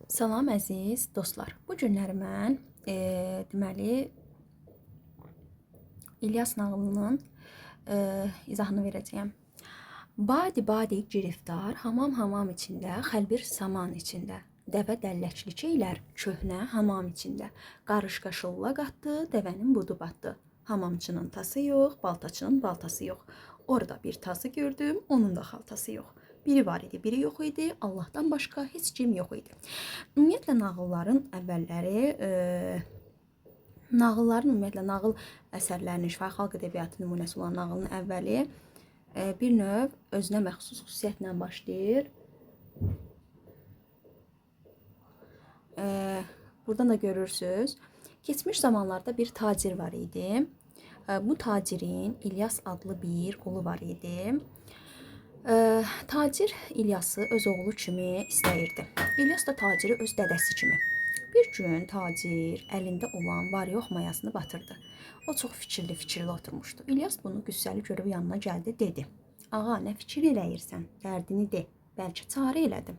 Salam əziz dostlar. Bu günləri mən deməli İlyas nağılının izahını verəcəyəm. Badi giriftar, hamam içində, xəlbir saman içində. Dəvə dəlləklik eylər, köhnə hamam içində. Qarışqaşılla qatdı, dəvənin budu batdı. Hamamçının tası yox, baltaçının baltası yox. Orada bir tası gördüm, onun da xaltası yox. Biri var idi, biri yox idi. Allahdan başqa heç kim yox idi. Ümumiyyətlə nağılların əvvəlləri nağıl əsərlərinin şifahi xalq ədəbiyyatı nümunəsi olan nağılın əvvəli bir növ özünə məxsus xüsusiyyətlə başlayır. Buradan da görürsünüz. Keçmiş zamanlarda bir tacir var idi. Bu tacirin İlyas adlı bir qulu var idi. Tacir İlyası öz oğlu kimi istəyirdi. İlyas da taciri öz dədəsi kimi. Bir gün tacir əlində olan var-yox mayasını batırdı. O çox fikirli oturmuşdu. İlyas bunu qüssəli görüb yanına gəldi, dedi: "Ağa, nə fikir eləyirsən? Dərdini de, bəlkə çarə elədim."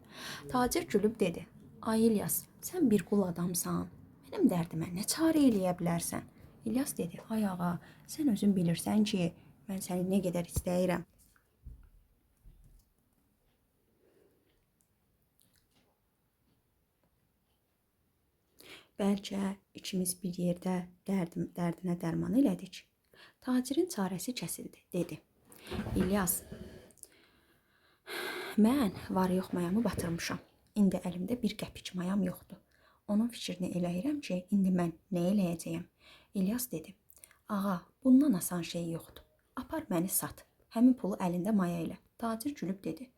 Tacir gülüb dedi: "Ay İlyas, sən bir qul adamsan. Mənim dərdimə nə çarə eləyə bilərsən?" İlyas dedi: "Ay ağa, sən özün bilirsən ki, mən səni nə qədər istəyirəm. Bəlkə ikimiz bir yerdə dərdinə dərman elədik." Tacirin çarəsi kəsildi, dedi: "İlyas, mən var-yox mayamı batırmışam. İndi əlimdə bir qəpik mayam yoxdur. Onun fikrini eləyirəm ki, indi mən nə eləyəcəyəm?" İlyas dedi: "Ağa, bundan asan şey yoxdur. Apar məni sat. Həmin pulu əlində maya ilə." Tacir gülüb dedi: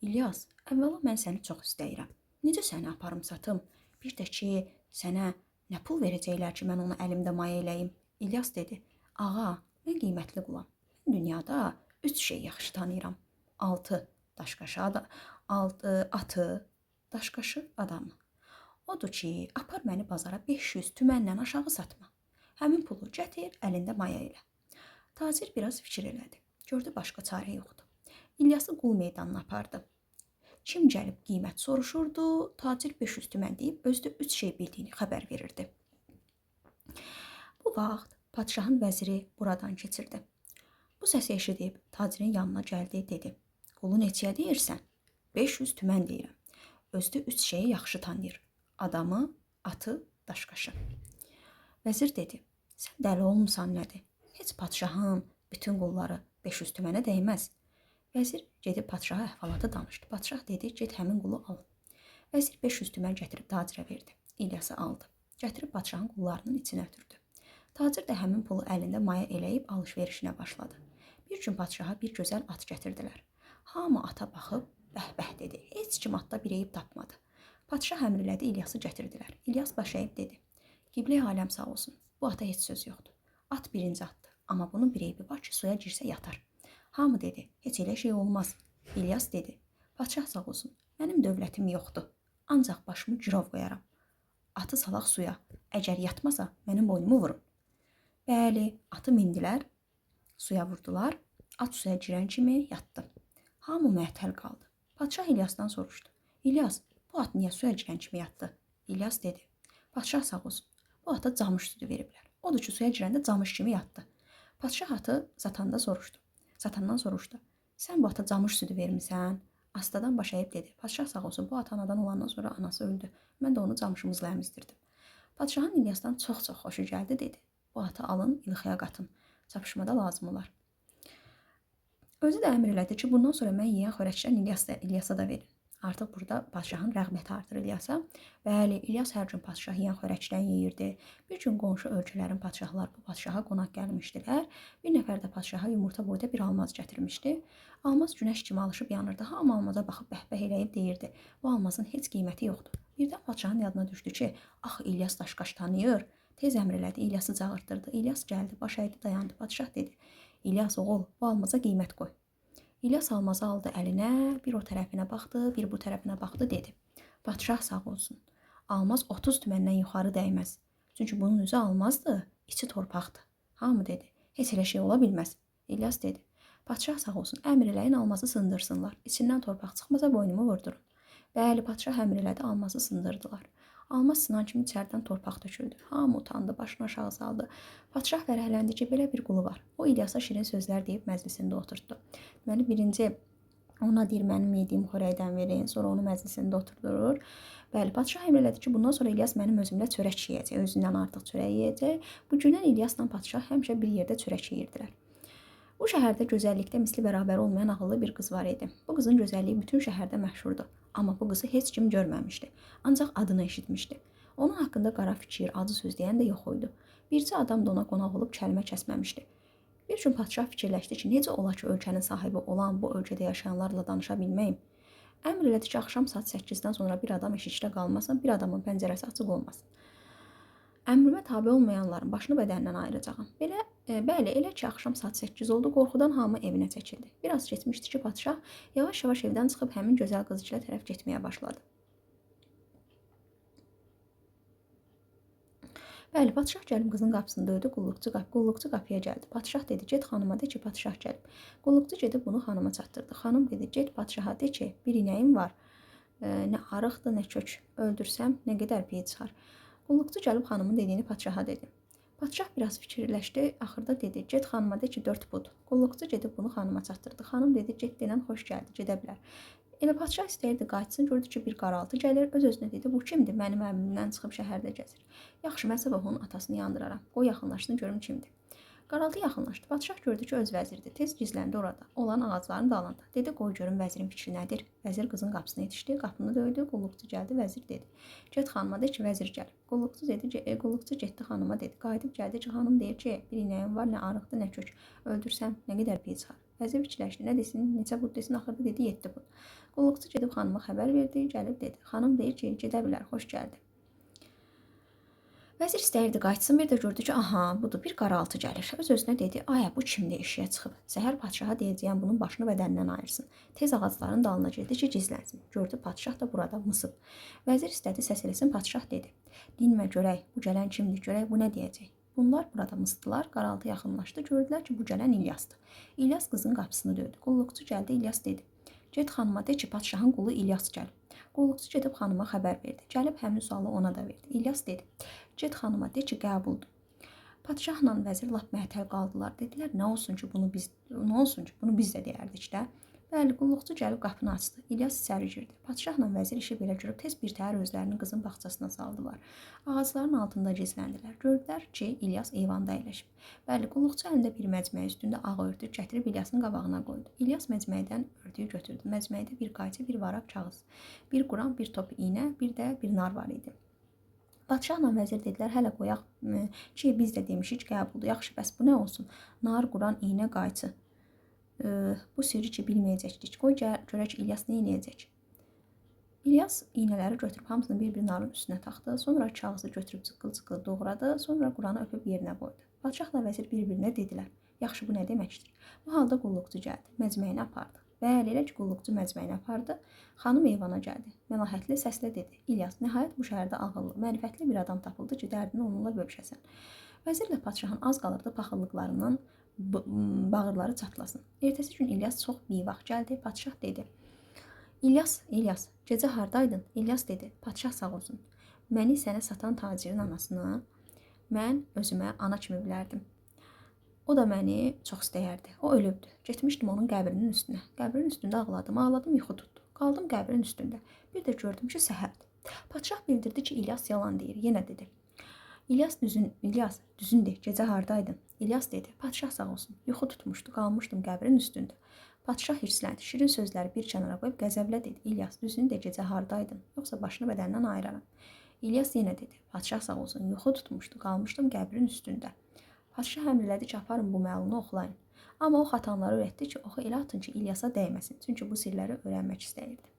"İlyas, əvvəla mən səni çox istəyirəm. Necə səni aparım satım? Bir də ki, sənə nə pul verəcəklər ki, mən onu əlimdə maya eləyim?" İlyas dedi: "Ağa, mən qiymətli qulam. Mən dünyada 3 şey yaxşı tanıyıram. Atı, daşqaşı, adamı. Odur ki, apar məni bazara 500 tümənlə aşağı satma. Həmin pulu gətir, əlində maya elə." Tacir biraz fikir elədi. Gördü başqa çarə yoxdur. İlyası qul meydanına apardı. Kim gəlib qiymət soruşurdu, tacir 500 tümən deyib özdə 3 şey bildiyini xəbər verirdi. Bu vaxt padşahın vəziri buradan keçirdi. Bu səsi eşidib tacirin yanına gəldi, dedi: "Qulu neçəyə deyirsən?" "500 tümən deyirəm. Özdə 3 şeyi yaxşı tanıyır. Adamı, atı, daşqaşı." Vəzir dedi: "Sən dəli olmusan nədir? Heç padşahın bütün qulları 500 tümənə dəyməz." Vəzir gedib padşaha əhvalatı danışdı. Padşah dedi: "Get həmin qulu al." Vəzir 500 tümən gətirib tacirə verdi. İlyası aldı. Gətirib padşahın qullarının içinə ötürdü. Tacir də həmin pulu əlində maya eləyib alış-verişinə başladı. Bir gün padşaha bir gözəl at gətirdilər. Hamı ata baxıb bəh-bəh dedi. Heç kim atda bir eyib tapmadı. Padşah əmr elədi, İlyası gətirdilər. İlyas baş əyib dedi: "Qiblə aləm sağ olsun. Bu ata heç söz yoxdur. At birinci atdır. Amma bunun bir eybi var ki, suya girsə yatar." Hamı dedi: "Heç elə şey olmaz." İlyas dedi: "Padşah sağ olsun. Mənim dövlətim yoxdur. Ancaq başımı girov qoyaram. Atı salaq suya. Əgər yatmasa, mənim boynumu vurun." Bəli, atı mindilər, suya vurdular. At suya girən kimi yatdı. Hamı məhtəl qaldı. Padşah İlyasdan soruşdu: "İlyas, bu at niyə suya girən kimi yatdı?" İlyas dedi: "Padşah sağ olsun. Bu ata camış südü veriblər. Odur ki, suya girəndə camış kimi yatdı." Padşah atı satandan soruşdu: "Sən bu ata camış südü vermisən?" Astadan baş əyib dedi: "Padşah sağ olsun, bu at anadan olandan sonra anası öldü. Mən də onu camışımızla əmizdirdim." Padşahın İlyasdan çox xoşu gəldi, dedi: "Bu atı alın, ilxıya qatın. Çapışmada lazım olar." Özü də əmr elədi ki, bundan sonra mən yeyən xörəkdən İlyasa da verin. Artıq burada padşahın rəğbəti artır İlyasa. Bəli, İlyas hər gün padşah yeyən xörəkdən yeyirdi. Bir gün qonşu ölkələrin padşahları bu padşaha qonaq gəlmişdilər. Bir nəfər də padşaha yumurta boyda bir almaz gətirmişdi. Almaz günəş kimi alışıb yanırdı. Hamı almaza baxıb bəhbəh eləyib deyirdi: "Bu almazın heç qiyməti yoxdur." Birdən padşahın yadına düşdü ki, "Ax, İlyas daşqaş tanıyır." Tez əmr elədi, İlyası çağırtdırdı. İlyas gəldi, baş əydi, dayandı. Padşah dedi: "İlyas oğul, bu almaza qiymət qoy." İlyas almazı aldı əlinə, bir o tərəfinə baxdı, bir bu tərəfinə baxdı, dedi: "Padşah sağ olsun. Almaz 30 tüməndən yuxarı dəyməz. Çünki bunun üzü almazdır, içi torpaqdır." Hamı dedi: "Heç elə şey ola bilməz." İlyas dedi: "Padşah sağ olsun, əmr eləyin almazı sındırsınlar. İçindən torpaq çıxmasa boynumu vurdurun." Bəli, padşah əmr elədi, alması sındırdılar. Alma sınan kimi içəridən torpaq töküldü. Hamı utandı, başını aşağı saldı. Padşah fərəhləndi ki, belə bir qulu var. O İlyasa şirin sözlər deyib məclisində oturtdu. Deməli, birinci ona deyir, mənim yediyim xörəkdən verin, sonra onu məclisində oturdurur. Bəli, padşah əmr elədi ki, bundan sonra İlyas mənim özümlə çörək yeyəcək, özündən artıq çörək yeyəcək. Bu gündən İlyasla padşah həmişə bir yerdə çörək yeyirdilər. Bu şəhərdə gözəllikdə misli bərabər olmayan ağıllı bir qız var idi. Bu qızın gözəlliyi bütün şəhərdə məşhurdu. Amma bu qızı heç kim görməmişdi. Ancaq adını eşitmişdi. Onun haqqında qara fikir, acı söz deyən də yox idi. Bircə adam da ona qonaq olub kəlmə kəsməmişdi. Bir gün padşah fikirləşdi ki, necə ola ki, ölkənin sahibi olan bu ölkədə yaşayanlarla danışa bilməyim? Əmr elədi ki, axşam saat 8-dən sonra bir adam eşikdə qalmasın, bir adamın pəncərəsi açıq olmasın. Əmrimə tabe olmayanların başını bədəndən ayıracağam. Bəli, elə ki, axşam saat 8 oldu, qorxudan hamı evinə çəkildi. Biraz keçmişdi ki, padşah yavaş-yavaş evdən çıxıb həmin gözəl qızcığa tərəf getməyə başladı. Bəli, padşah gəlib qızın qapısını döydü, qulluqçu qapıya gəldi. Padşah dedi, get xanıma de ki, padşah gəlib. Qulluqçu gedib bunu xanıma çatdırdı. Xanım dedi, get padşaha de ki, bir inəyim var, nə arıqdır, nə kök, öldürsəm nə qədər piy çıxar. Qulluqçu gəlib xanımın dediyini padşaha dedi. Padşah biraz fikirləşdi, axırda dedi, get xanıma de ki, 4 pud. Qulluqçu gedib bunu xanıma çatdırdı. Xanım dedi, get denən xoş gəldi, gedə bilər. Elə padşah istəyirdi qayıtsın, gördü ki, bir qaraltı gəlir, öz-özünə dedi, bu kimdir? Mənim əmrimdən çıxıb şəhərdə gəzir. Yaxşı, mən sabah onun atasını yandıraram. Qoy yaxınlaşsın, görüm kimdir. Qaraltı yaxınlaşdı. Padşah gördü ki, öz vəzirdir. Tez gizləndi orada, olan ağacların dalında. Dedi, qoy görüm vəzirin fikri nədir? Vəzir qızın qapısına yetişdi, qapını döydü, qulluqçu gəldi, vəzir dedi. Get xanıma de ki, vəzir gəlib. Qulluqçu getdi xanıma dedi. Qayıdıb gəldi ki, xanım deyir ki, bir inəyim var, nə arıqdır, nə kök. Öldürsəm nə qədər piy çıxar. Vəzir fikirləşdi, nə desin, neçə pud desin, axırda dedi, 7 pud. Qulluqçu gedib xanıma xəbər verdi, gəlib dedi. Xanım deyir ki, gedə bilər, xoş gəldi. Vəzir istəyirdi qayıtsın, bir də gördü ki, aha, budur, bir qaraltı gəlir. Öz-özünə dedi, aya, bu kimdir, eşiyə çıxıb. Səhər padşaha deyəcəyəm, bunun başını bədəndən ayırsın. Tez ağacların dalına girdi ki, gizlənsin. Gördü, padşah da burada mısıb. Vəzir istədi, səs eləsin, padşah dedi. Dinmə görək, bu gələn kimdir, görək, bu nə deyəcək. Bunlar burada mısdılar, qaraltı yaxınlaşdı, gördülər ki, bu gələn İlyasdır. İlyas qızın qapısını döydü. Qulluqçu gəldi, İlyas dedi. Get xanıma de ki, padşahın qulu İlyas gəlib. Qulluqçu gedib xanıma xəbər verdi. Gəlib həmin sualı ona da verdi. İlyas dedi. Get xanıma de ki, qəbuldur. Padşahla vəzir lap məhtəl qaldılar. Dedilər, nə olsun ki, bunu biz də deyərdik də. Bəli, qulluqçu gəlib qapını açdı. İlyas içəri girdi. Padşahla vəzir işi belə görüb tez bir təhər özlərini qızın bağçasına saldılar. Ağacların altında gizləndilər. Gördülər ki, İlyas eyvanda əyləşib. Bəli, qulluqçu əlində bir məcməyi üstündə ağ örtük gətirib İlyasın qabağına qoydu. İlyas məcməydən örtüyü götürdü. Məcməydə bir qayçı, bir varaq kağız, bir quran, bir top iynə, bir də bir nar var idi. Padşahla vəzir dedilər, hələ qoyaq ki, biz də demişik qəbuldur. Yaxşı, bəs bu nə olsun? Nar, quran, iynə, qayçı. Bu sirri ki, bilməyəcəkdik. Qoy görək İlyas nə eləyəcək? İlyas iynələri götürüb hamısını bir-bir narın üstünə taxdı. Sonra kağızı götürüb cıqqıl-cıqqıl doğradı. Sonra quranı öpüb yerinə qoydu. Padşahla vəzir bir-birinə dedilər. Yaxşı, bu nə deməkdir? Bu halda qulluqçu gəldi. Məcməyini apardı. Bəli, elə ki, qulluqçu məcməyini apardı. Xanım eyvana gəldi. Məlahətli səslə dedi. İlyas, nəhayət bu şəhərdə ağıllı, mərifətli bir adam tapıldı ki, dərdini onunla bölüşəsən. Vəzirlə padşahın az qalırdı paxıllıqlarından bağırları çatlasın. Ertəsi gün İlyas çox bivaq gəldi. Padşah dedi. İlyas, gecə hardaydın? İlyas dedi. Padşah sağ olsun. Məni sənə satan tacirin anasını mən özümə ana kimi bilərdim. O da məni çox istəyərdi. O ölübdü. Getmişdim onun qəbrinin üstünə. Qəbrin üstündə ağladım, yuxu tutdu. Qaldım qəbrin üstündə. Bir də gördüm ki, səhərdir. Padşah bildirdi ki, İlyas yalan deyir. Yenə dedi. İlyas düzündür, gecə hardaydın? İlyas dedi, padşah sağ olsun, yuxu tutmuşdu, qalmışdım qəbrin üstündə. Padşah hirsləndi, şirin sözləri bir kənara qoyub qəzəblə dedi, İlyas düzündür, gecə hardaydın, yoxsa başını bədəndən ayıraram. İlyas yenə dedi, padşah sağ olsun, yuxu tutmuşdu, qalmışdım qəbrin üstündə. Padşah əmr elədi ki, aparın bu məlunu oxlayın. Amma o xatanları öyrətdi ki, oxu elə atın ki, İlyasa dəyməsin, çünki bu sirləri öyrənmək istəyirdi.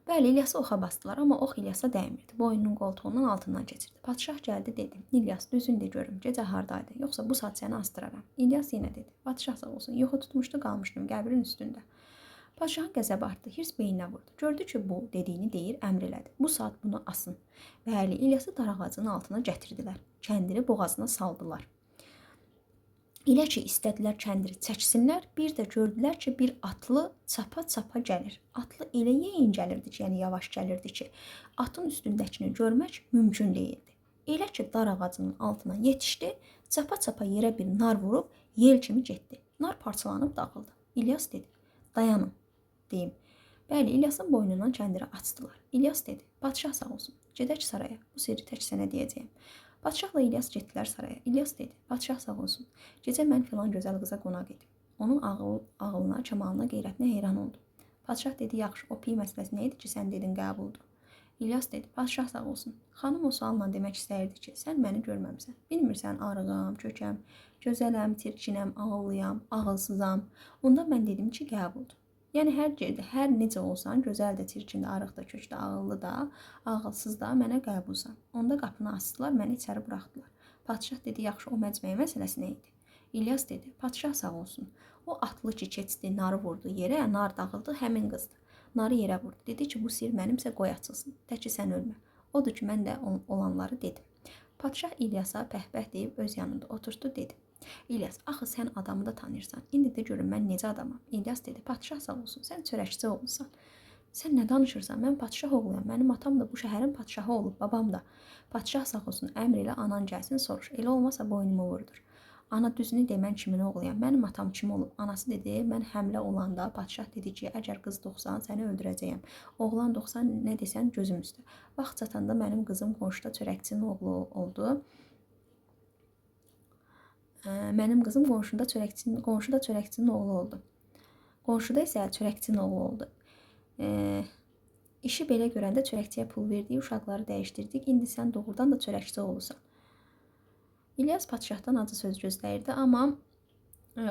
Bəli, İlyası oxa basdılar, amma ox İlyasa dəymirdi. Boynunun qoltuğunun altından keçirdi. Padşah gəldi, dedi, İlyas, düzündür görüm, gecə hardaydı, yoxsa bu saat səni astıraram. İlyas yenə dedi, padşah sağ olsun, yuxu tutmuşdu, qalmışdım qəbrin üstündə. Padşahın qəzəbi artdı, hirs beyninə vurdu. Gördü ki, bu dediyini deyir, əmr elədi. Bu saat bunu asın. Bəli, İlyası dar ağacının altına gətirdilər. Kəndiri boğazına saldılar. Elə ki, istədilər kəndiri çəksinlər, bir də gördülər ki, bir atlı çapa-çapa gəlir. Atlı elə yeyin gəlirdi ki, yəni yavaş gəlirdi ki, atın üstündəkini görmək mümkün deyildi. Elə ki, dar ağacının altına yetişdi, çapa-çapa yerə bir nar vurub, yel kimi getdi. Nar parçalanıb dağıldı. İlyas dedi, dayanın, deyim. Bəli, İlyasın boynundan kəndiri açdılar. İlyas dedi, padşah sağ olsun, gedək saraya, bu sirri tək sənə deyəcəyim. Padşahla İlyas getdilər saraya. İlyas dedi, padşah sağ olsun, gecə mən filan gözəl qıza qonaq edim. Onun ağılına, kamalına, qeyrətinə heyran oldum. Padşah dedi, yaxşı, o piy məsələsi nə idi ki, sən dedin qəbuldur. İlyas dedi, padşah sağ olsun, xanım o sualla demək istəyirdi ki, sən məni görməmsən. Bilmirsən, arığam, kökəm, gözələm, tirkinəm, ağıllıyam, ağılsızam. Onda mən dedim ki, qəbuldur. Yəni hər necə olsan, gözəl də, çirkin də, arıq da, kök də, ağıllı da, ağılsız da mənə qəbulsan. Onda qapını açdılar, məni içəri buraxdılar. Padşah dedi, yaxşı, o məcməyə məsələsi nə idi? İlyas dedi, padşah sağ olsun. O atlı ki, keçdi, narı vurdu yerə, nar dağıldı, həmin qızdı. Narı yerə vurdu. Dedi ki, bu sir mənimsə qoy açılsın. Tək ki, sən ölmə. Odur ki, mən də olanları dedim. Padşah İlyasa pəhpəh deyib öz yanında oturdu, dedi. İlyas, axı sən adamı da tanıyırsan. İndi də görün mən necə adamam. İlyas dedi, padşah sağ olsun, sən çörəkçi olmusan. Sən nə danışırsan? Mən padşah oğluyam. Mənim atam da bu şəhərin padşahı olub, babam da. Padşah sağ olsun, əmr elə anan gəlsin, soruş. Elə olmasa boynumu vurdur. Ana düzünü de, mən kimin oğluyam? Mənim atam kim olub? Anası dedi, mən həmlə olanda padşah dedi ki, əgər qız doğsan, səni öldürəcəyəm. Oğlan doğsan, nə desən gözüm üstə. Vaxt çatanda mənim qızım qonşuda çörəkçinin oğlu oldu. Mənim qızım qonşuda çörəkçinin oğlu oldu. Qonşuda isə çörəkçinin oğlu oldu. İşi belə görəndə çörəkçiyə pul verdik, uşaqları dəyişdirdik. İndi sən doğrudan da çörəkçi olursan. İlyas padşahdan acı söz gözləyirdi, amma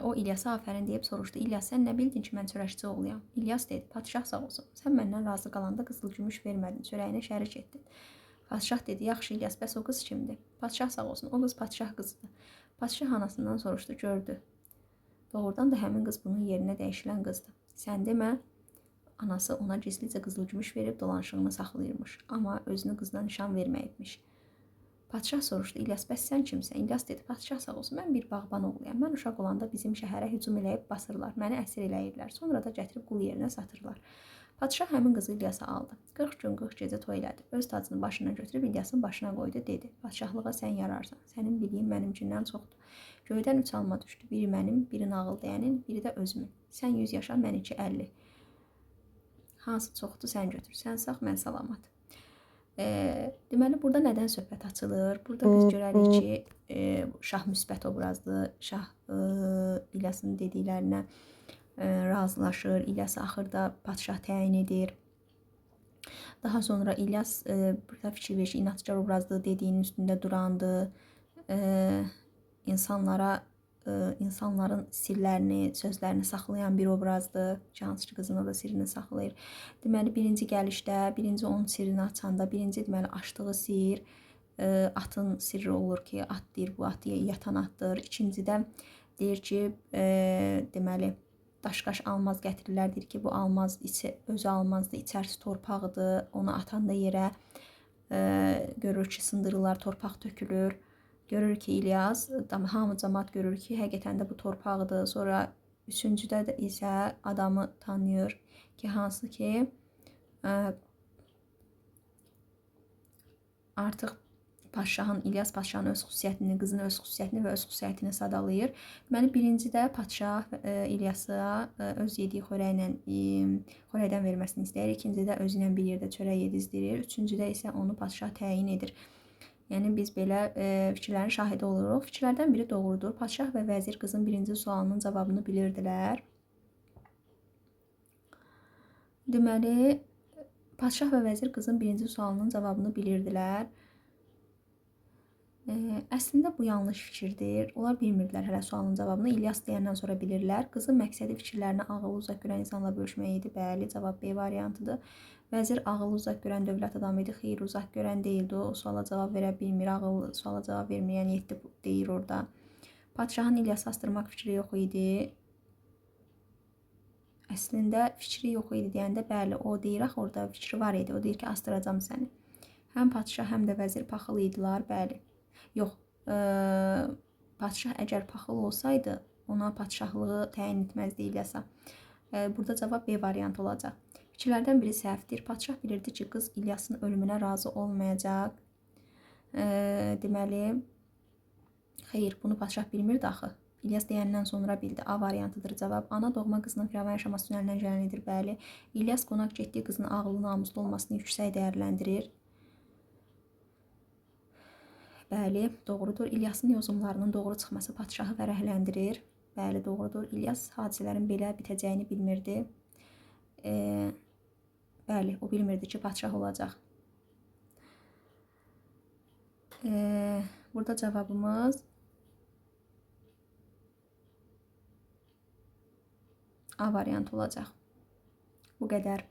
o İlyasa afərin deyib soruşdu. İlyas, sən nə bildin ki, mən çörəkçi oğluyam? İlyas dedi, padşah sağ olsun. Sən məndən razı qalanda qızıl gümüş vermədin, çörəyinə şərik etdin. Padşah dedi, yaxşı İlyas, bəs o qız kimdir? Padşah sağ olsun, o qız padşah qızıdır. Padşah anasından soruşdu, gördü. Doğrudan da həmin qız bunun yerinə dəyişilən qızdır. Sən demə, anası ona gizlicə qızıl gümüş verib dolanışığını saxlayırmış, amma özünü qızına nişan verməyibmiş. Padşah soruşdu, İlyas, bəs sən kimsən? İlyas dedi, padşah sağ olsun, mən bir bağban oğluyam. Mən uşaq olanda bizim şəhərə hücum eləyib basırlar, məni əsir eləyirlər, sonra da gətirib qul yerinə satırlar. Padşah həmin qızı İlyasa aldı. 40 gün 40 gecə toy elədi. Öz tacını başına götürüb İlyasın başına qoydu, dedi. Padşahlığa sən yararsan. Sənin biliyin mənimkindən çoxdur. Göydən 3 alma düşdü. Biri mənim, biri nağıl deyənin, biri də özümün. Sən 100 yaşa, mən 250. Hansı çoxdur sən götür. Sən sağ, mən salamat. Deməli, burada nədən söhbət açılır? Burada biz görərik ki, şah müsbət obrazlı, şah İlyasın dediklərinə razılaşır. İlyas axırda padşah təyin edir. Daha sonra İlyas burada fikir verir ki, inatçılar obrazlı dediyinin üstündə durandı. İnsanların sirlərini, sözlərini saxlayan bir obrazdır. Hansı ki, qızına da sirrini saxlayır. Deməli, birinci gəlişdə, birinci onun sirrini açanda, birinci deməli açdığı sir atın sirri olur ki, at deyir, bu at yatan atdır. İkincidə deyir ki, deməli, daşqaş almaz gətirirlər, deyir ki, bu almaz özü almazdır, içərisi torpaqdır. Onu atanda yerə görür ki, sındırırlar, torpaq tökülür. Görür ki, İlyas, hamı cəmaət görür ki, həqiqətən də bu torpaqdır. Sonra üçüncüdə də isə adamı tanıyır ki, hansı ki, artıq İlyas padşahın öz xüsusiyyətini, qızının öz xüsusiyyətini və öz xüsusiyyətini sadalayır. Deməli, birincidə padşah İlyasa öz yediyi xörəkdən verməsini istəyir. İkincidə özü ilə bir yerdə çörək yedizdirir. Üçüncüdə isə onu padşah təyin edir. Yəni, biz belə fikirlərin şahidi oluruq. Fikirlərdən biri doğrudur. Padşah və vəzir qızın birinci sualının cavabını bilirdilər. Deməli, padşah və vəzir qızın birinci sualının cavabını bilirdilər. Əslində bu yanlış fikirdir. Onlar bilmirdilər hələ sualın cavabını. İlyas deyəndən sonra bilirlər. Qızın məqsədi fikirlərini ağılı uzaq görən insanla bölüşmək idi. Bəli, cavab B variantıdır. Vəzir ağılı uzaq görən dövlət adamı idi. Xeyr, uzaq görən deyildi. O suala cavab verə bilmir. Ağılı suala cavab verməyən 7 deyir orada. Padşahın İlyası astırmaq fikri yox idi. Əslində fikri yox idi deyəndə bəli, o deyir, axı orada fikri var idi. O deyir ki, astıracam səni. Həm padşah, həm də vəzir paxıl idilər, bəli. Yox, padşah əgər paxıl olsaydı, ona padşahlığı təyin etməzdi İlyasa. Burada cavab B variantı olacaq. Fikirlərdən biri səhvdir. Padşah bilirdi ki, qız İlyasın ölümünə razı olmayacaq. Deməli, xeyr, bunu padşah bilmirdi axı. İlyas deyəndən sonra bildi. A variantıdır cavab. Ana doğma qızının firavana yaşaması tünəlindən gəlenidir. Bəli. İlyas qonaq getdiyi qızın ağıllı, namuslu olmasını yüksək dəyərləndirir. Bəli, doğrudur. İlyasın yozumlarının doğru çıxması padşahı fərəhləndirir. Bəli, doğrudur. İlyas hadisələrin belə bitəcəyini bilmirdi. Bəli, o bilmirdi ki, padşah olacaq. Burada cavabımız A variantı olacaq. Bu qədər.